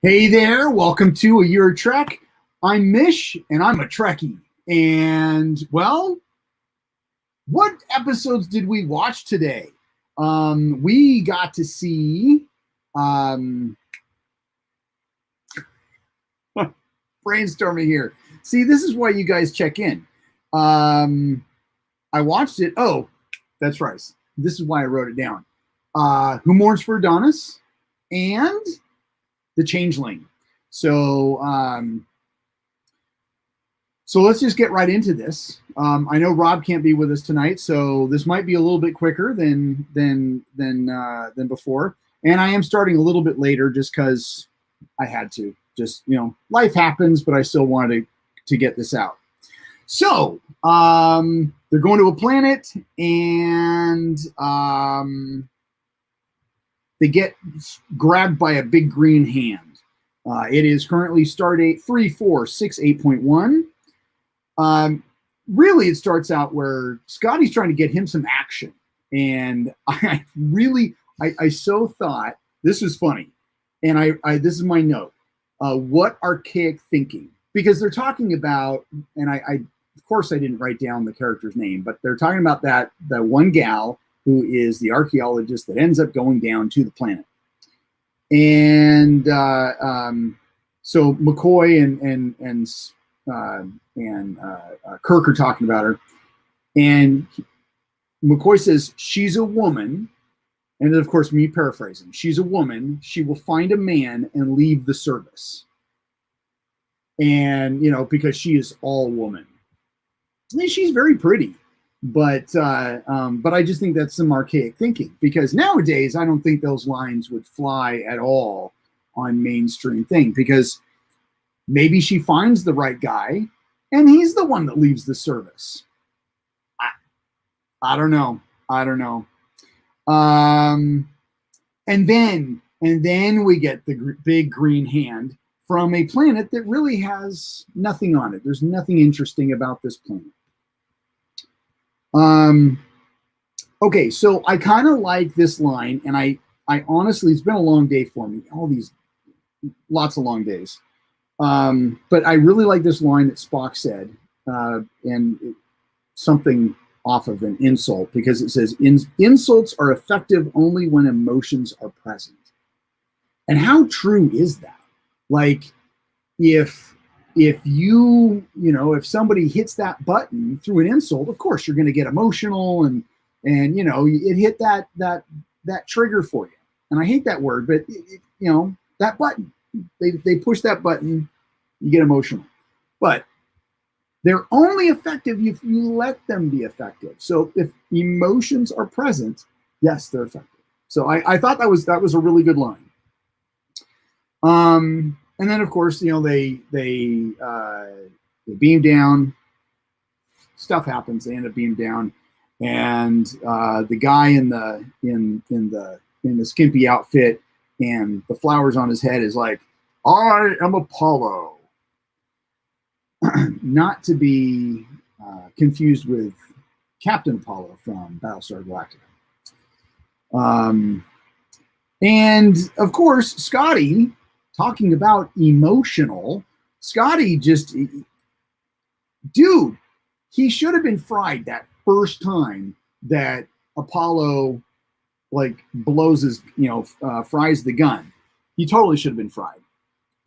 Hey there, welcome to A Year of Trek. I'm Mish, and I'm a Trekkie. And, well, what episodes did we watch today? We got to see brainstorming here. See, this is why you guys check in. I watched it. Oh, that's right. This is why I wrote it down. Who Mourns for Adonais and the Changeling. So let's just get right into this. I know Rob can't be with us tonight, so this might be a little bit quicker than before. And I am starting a little bit later just because I had to. Just, life happens, but I still wanted to get this out. So they're going to a planet, and they get grabbed by a big green hand. It is currently stardate 3468.1. Really, it starts out where Scotty's trying to get him some action. And I so thought, this was funny. And this is my note. What archaic thinking? Because they're talking about, and of course I didn't write down the character's name, but they're talking about that one gal who is the archaeologist that ends up going down to the planet. And so McCoy and Kirk are talking about her, and McCoy says she's a woman, and of course me paraphrasing, she's a woman, she will find a man and leave the service, and because she is all woman. And she's very pretty, but I just think that's some archaic thinking, because nowadays I don't think those lines would fly at all on mainstream thing, because maybe she finds the right guy and he's the one that leaves the service. I don't know. And then we get the big green hand from a planet that really has nothing on it. There's nothing interesting about this planet. Okay, so I kind of like this line, and I honestly, it's been a long day for me. Lots of long days. But I really like this line that Spock said, and something off of an insult, because it says, insults are effective only when emotions are present. And how true is that? Like, if if somebody hits that button through an insult, of course you're going to get emotional, and it hit that trigger for you. And I hate that word, but that button, they push that button, you get emotional. But they're only effective if you let them be effective. So if emotions are present, yes, they're effective. So I thought that was a really good line. And then of course, they beam down. Stuff happens. They end up beamed down, and the guy in the skimpy outfit and the flowers on his head is like, "I am Apollo." Not to be confused with Captain Apollo from Battlestar Galactica. And of course, Scotty, talking about emotional, Scotty he should have been fried that first time that Apollo blows his, fries the gun. He totally should have been fried.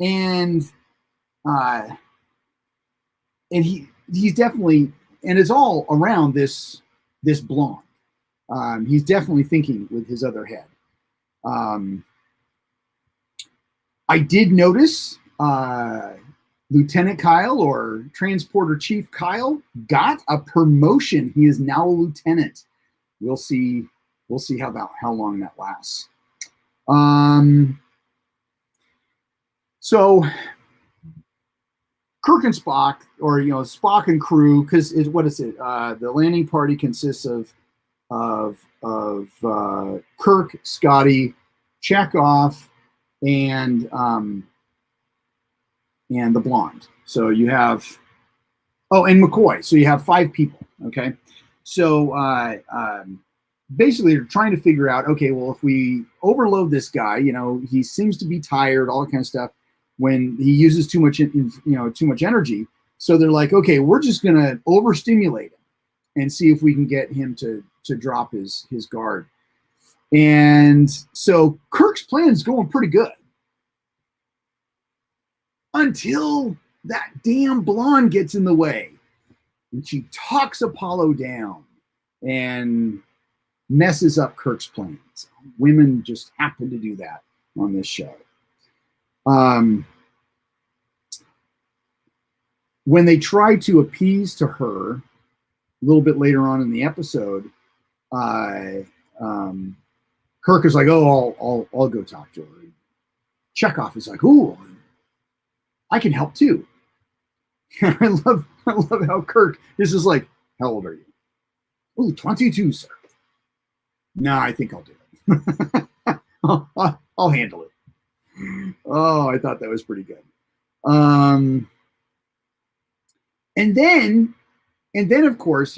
And he's definitely, and it's all around this blonde. He's definitely thinking with his other head. I did notice Lieutenant Kyle, or Transporter Chief Kyle, got a promotion. He is now a lieutenant. We'll see how long that lasts. So Kirk and Spock, or Spock and crew, because what is it? The landing party consists of Kirk, Scotty, Chekhov, and the blonde. So you have, and McCoy. So you have 5 people. Okay, so basically they're trying to figure out, okay, well, if we overload this guy, he seems to be tired, all that kind of stuff. when he uses too much, too much energy. So they're like, okay, we're just gonna overstimulate him and see if we can get him to drop his guard. And so Kirk's plan's going pretty good until that damn blonde gets in the way, and she talks Apollo down and messes up Kirk's plans. Women just happen to do that on this show. When they try to appease to her a little bit later on in the episode, Kirk is like, "Oh, I'll go talk to her." Chekhov is like, "Ooh, I can help too." I love how Kirk is just like, "How old are you?" "Oh, 22, sir." "No, I think I'll do it." I'll handle it. Oh, I thought that was pretty good. And then of course,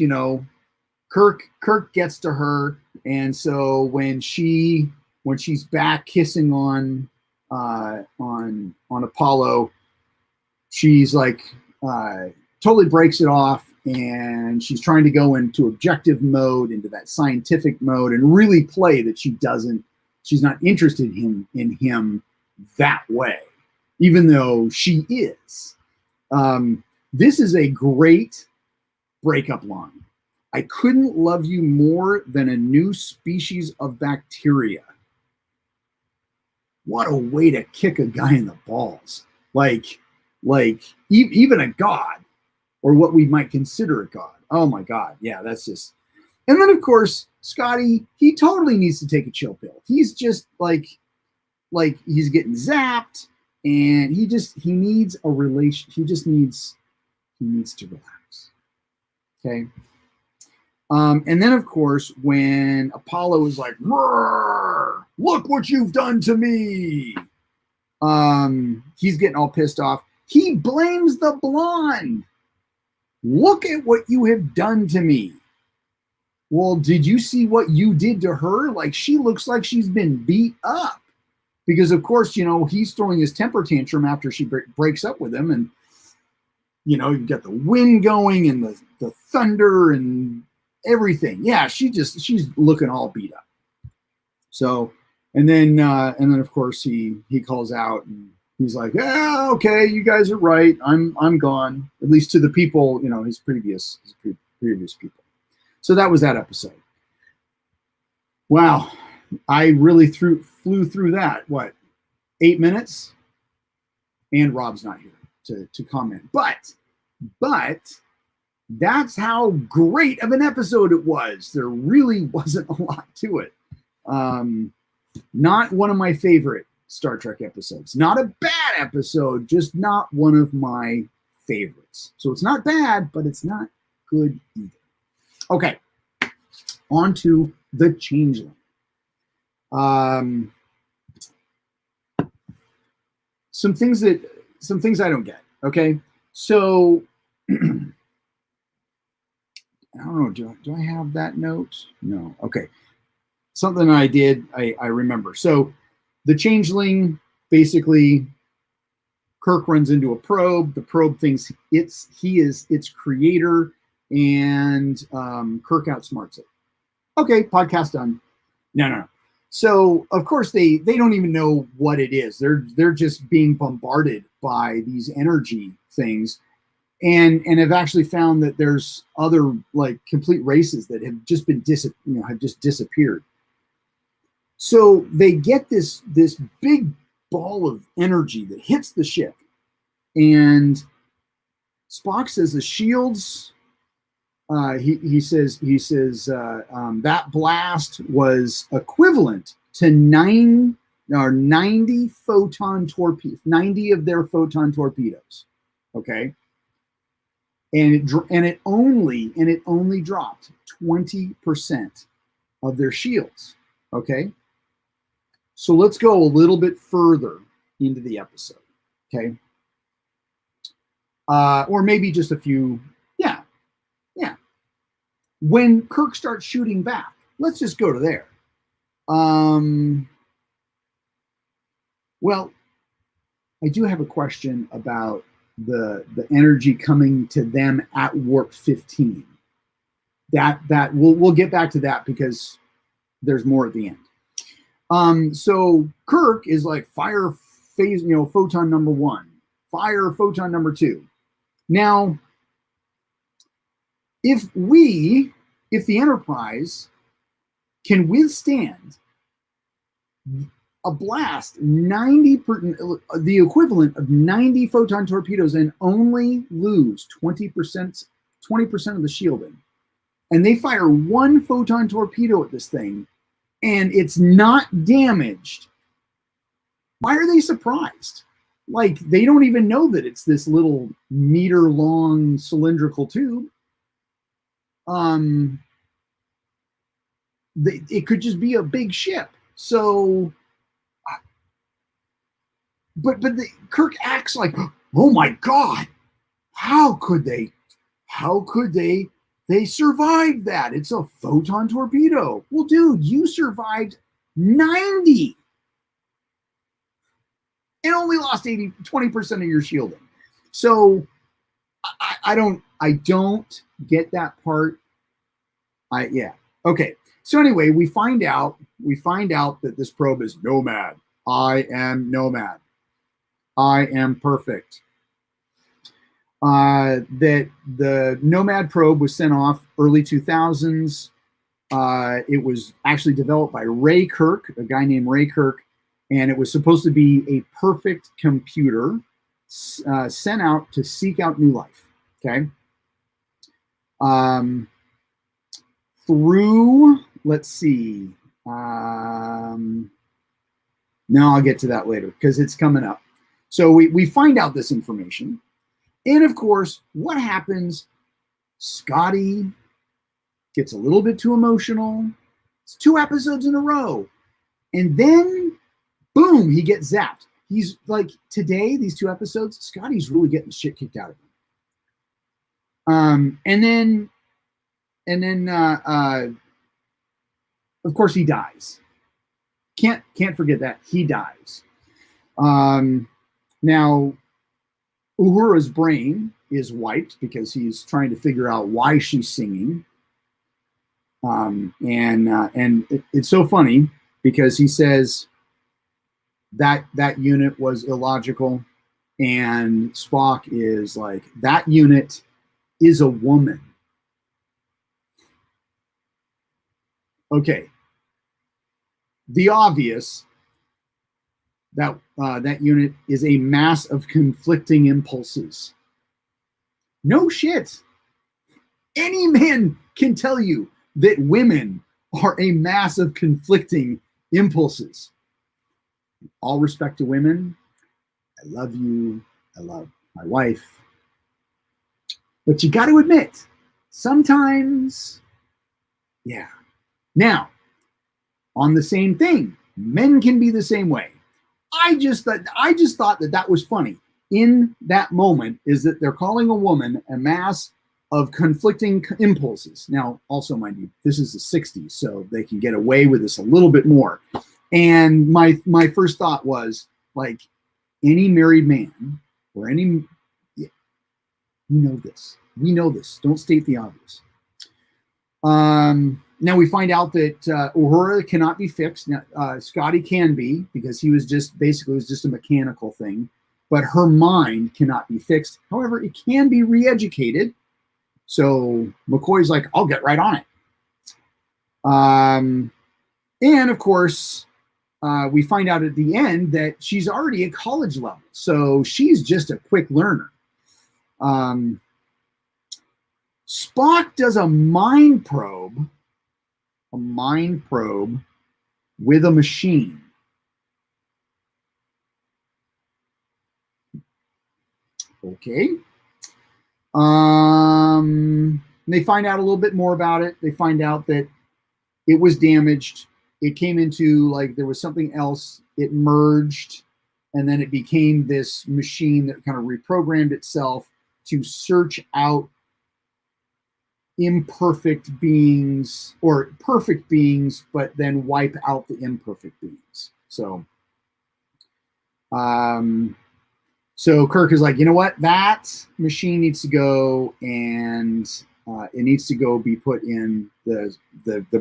Kirk gets to her, and so when she's back kissing on Apollo, she's like totally breaks it off, and she's trying to go into objective mode, into that scientific mode, and really play that she's not interested in him that way, even though she is. This is a great breakup line. "I couldn't love you more than a new species of bacteria." What a way to kick a guy in the balls. Like even a god, or what we might consider a god. Oh my God. Yeah, that's just. And then of course, Scotty, he totally needs to take a chill pill. He's just like he's getting zapped, and he needs a relation. He needs to relax. Okay. And then of course, when Apollo is like, "Look what you've done to me," he's getting all pissed off. He blames the blonde. "Look at what you have done to me." Well, did you see what you did to her? Like, she looks like she's been beat up. Because of course, he's throwing his temper tantrum after she breaks up with him, and you've got the wind going and the thunder and everything. Yeah, she's looking all beat up. So, and then of course he calls out, and he's like, "Yeah, okay, you guys are right. I'm gone." At least to the people, his previous people. So that was that episode. Wow, I really flew through that. What, 8 minutes? And Rob's not here to comment, but that's how great of an episode it was. There really wasn't a lot to it. Not one of my favorite Star Trek episodes. Not a bad episode, just not one of my favorites. So it's not bad, but it's not good either. Okay, on to the Changeling. Some things I don't get. Okay, so I don't know. Do I have that note? No. Okay. Something I did. I remember. So the Changeling, basically, Kirk runs into a probe. The probe thinks he is its creator, and Kirk outsmarts it. Okay, podcast done. No. So of course they don't even know what it is. They're just being bombarded by these energy things, and have actually found that there's other like complete races that have just been disappeared. So they get this big ball of energy that hits the ship, and Spock says the shields. He says that blast was equivalent to 90 photon torpedoes, 90 of their photon torpedoes. Okay, and it only dropped 20% of their shields. Okay, so let's go a little bit further into the episode. Okay, or maybe just a few. Yeah. When Kirk starts shooting back, let's just go to there. Well, I do have a question about the energy coming to them at warp 15. That we'll get back to that because there's more at the end. So Kirk is like fire phase, photon number one, fire photon number two. Now, if the Enterprise can withstand a blast the equivalent of 90 photon torpedoes and only lose 20% of the shielding, and they fire one photon torpedo at this thing and it's not damaged, why are they surprised? Like, they don't even know that it's this little meter long cylindrical tube. It could just be a big ship. So but Kirk acts like, oh my God, how could they survive that? It's a photon torpedo. Well, dude, you survived 90 and only lost 20% of your shielding. So I don't get that part. Yeah. Okay. So anyway, we find out that this probe is Nomad. I am Nomad. I am perfect. That the Nomad probe was sent off early 2000s. It was actually developed by Ray Kirk, a guy named Ray Kirk, and it was supposed to be a perfect computer sent out to seek out new life. Okay. Through, let's see. No, I'll get to that later because it's coming up. So we find out this information. And of course, what happens? Scotty gets a little bit too emotional. It's 2 episodes in a row. And then, boom, he gets zapped. He's like, today, these 2 episodes, Scotty's really getting the shit kicked out of him. And then, of course, he dies. Can't forget that. He dies. Now, Uhura's brain is wiped because he's trying to figure out why she's singing. And it's so funny because he says that unit was illogical, and Spock is like, that unit is a woman. Okay. The obvious, that unit is a mass of conflicting impulses. No shit. Any man can tell you that women are a mass of conflicting impulses. All respect to women. I love you. I love my wife. But you got to admit, sometimes, yeah. Now, on the same thing, men can be the same way. I just thought that was funny in that moment, is that they're calling a woman a mass of conflicting impulses. Now, also, mind you, this is the 60s, so they can get away with this a little bit more. And my first thought was, like, any married man or any, we know this. Don't state the obvious. Now we find out that Uhura cannot be fixed. Now, Scotty can be, because he was just a mechanical thing, but her mind cannot be fixed. However, it can be re-educated. So McCoy's like, I'll get right on it. And of course, we find out at the end that she's already at college level. So she's just a quick learner. Spock does a mind probe with a machine. Okay. They find out a little bit more about it. They find out that it was damaged. It came into, like, there was something else. It merged, and then it became this machine that kind of reprogrammed itself to search out imperfect beings, or perfect beings, but then wipe out the imperfect beings. So, So Kirk is like, you know what? That machine needs to go, and it needs to go be put in the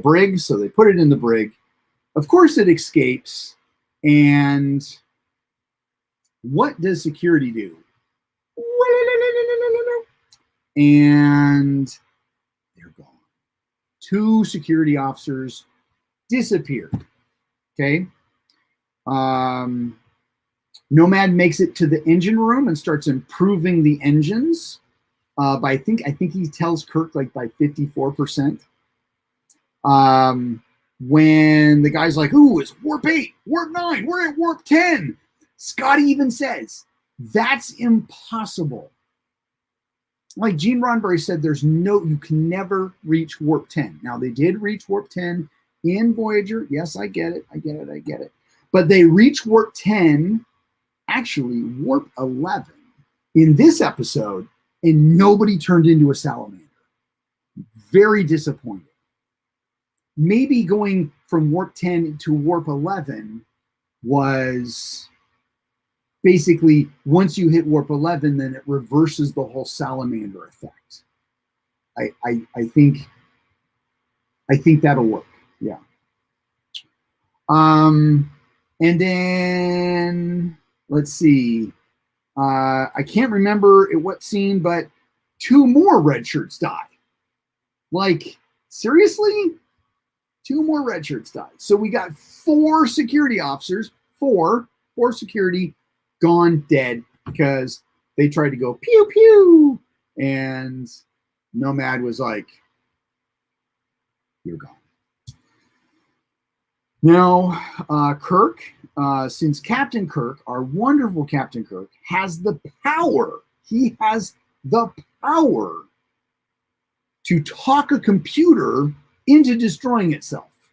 brig. So they put it in the brig. Of course, it escapes. And what does security do? And they're gone. 2 security officers disappeared. Okay. Nomad makes it to the engine room and starts improving the engines. By I think he tells Kirk like by 54%. When the guy's like, "Ooh, it's warp 8, warp 9, we're at warp 10." Scotty even says, "That's impossible." Like Gene Roddenberry said, you can never reach warp 10. Now they did reach warp 10 in Voyager. Yes, I get it. But they reach warp 10, actually warp 11 in this episode, and nobody turned into a salamander. Very disappointed. Maybe going from warp 10 to warp 11 was basically, once you hit warp 11, then it reverses the whole salamander effect. I think that'll work. Yeah. And then let's see. I can't remember at what scene, but 2 more red shirts die. Like, seriously? 2 more red shirts died. So we got 4 security officers, four security gone, dead, because they tried to go pew pew, and Nomad was like, "You're gone." Now, Kirk, since Captain Kirk, our wonderful Captain Kirk, has the power, he has the power to talk a computer into destroying itself.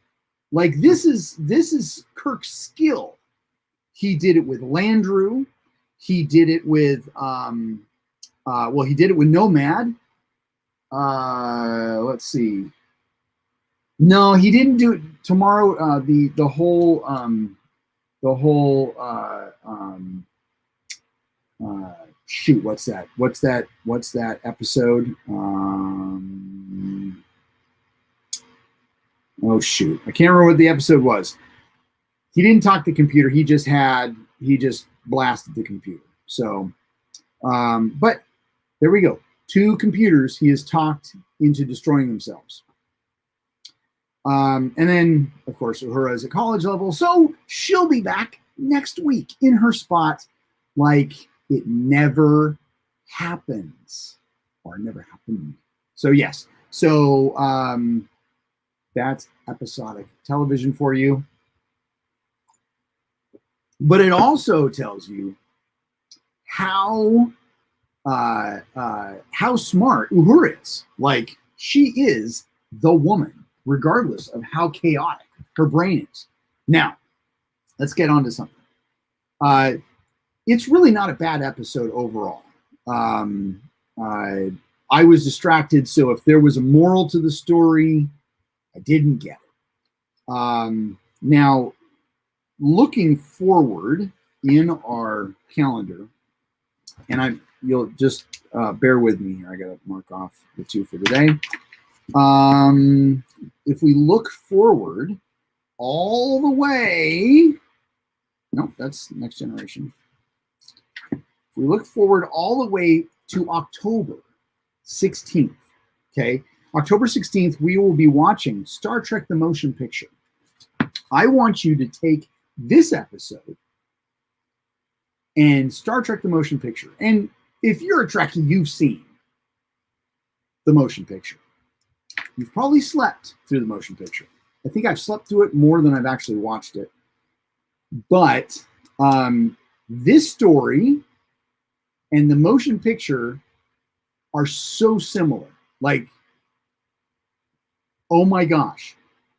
Like, this is Kirk's skill. He did it with Landru. He did it with he did it with Nomad. Let's see. No, he didn't do it tomorrow. The whole shoot. What's that? What's that episode? Oh shoot! I can't remember what the episode was. He didn't talk to the computer. He just blasted the computer. So, but there we go. 2 computers he has talked into destroying themselves. And then, of course, Uhura is at college level, so she'll be back next week in her spot like it never happens, or never happened. So, yes. So, that's episodic television for you. But it also tells you how smart Uhura is. Like, she is the woman, regardless of how chaotic her brain is. Now, let's get on to something. It's really not a bad episode overall. I was distracted, so if there was a moral to the story, I didn't get it. Now, looking forward in our calendar, and you'll just bear with me here. I got to mark off the 2 for today. If we look forward all the way, no, that's Next Generation. If we look forward all the way to October 16th, okay? October 16th, we will be watching Star Trek the Motion Picture. I want you to take this episode and Star Trek the Motion Picture. And if you're a Trekkie, you've seen the motion picture. You've probably slept through the motion picture. I think I've slept through it more than I've actually watched it. But this story and the motion picture are so similar. Like, oh my gosh.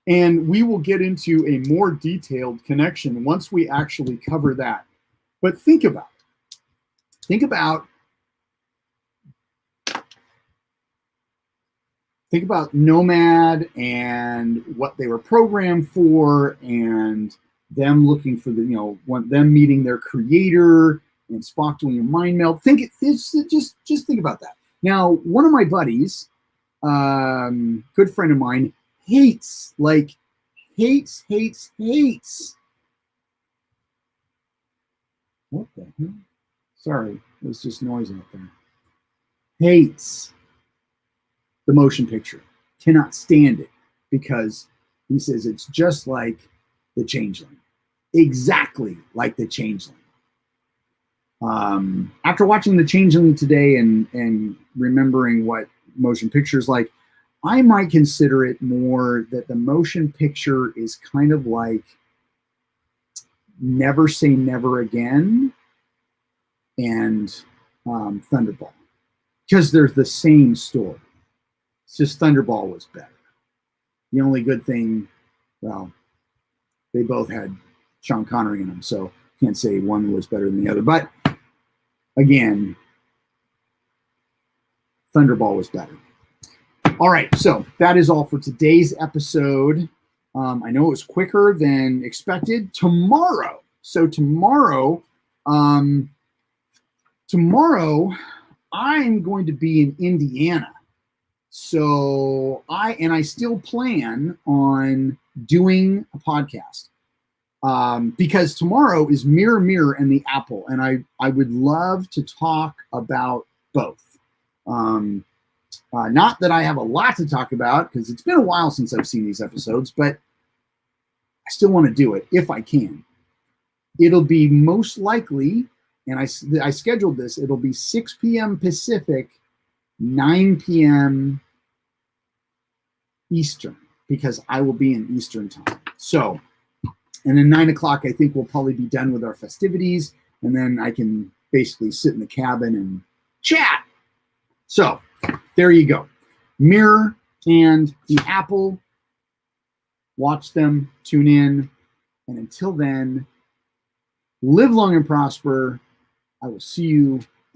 And we will get into a more detailed connection once we actually cover that. But think about it. Think about Nomad and what they were programmed for, and them looking for them meeting their creator, and Spock doing a mind meld. Just think about that. Now, one of my buddies, good friend of mine, hates. What the hell? Sorry, it was just noise out there. Hates the motion picture. Cannot stand it because he says it's just like the Changeling. Exactly like the Changeling. After watching the Changeling today and remembering what motion pictures like, I might consider it more that the motion picture is kind of like Never Say Never Again and Thunderball, because they're the same story. It's just Thunderball was better. The only good thing, well, they both had Sean Connery in them, so can't say one was better than the other. But again, Thunderball was better. All right, so that is all for today's episode. I know it was quicker than expected. Tomorrow, I'm going to be in Indiana. So I still plan on doing a podcast because tomorrow is Mirror Mirror and the Apple, and I would love to talk about both. Not that I have a lot to talk about because it's been a while since I've seen these episodes, but I still want to do it if I can. It'll be most likely, and I scheduled this, it'll be 6 p.m. Pacific, 9 p.m. Eastern, because I will be in Eastern time. So, and then 9 o'clock, I think we'll probably be done with our festivities, and then I can basically sit in the cabin and chat. So, there you go. Mirror and the Apple. Watch them, tune in, and until then, live long and prosper. I will see you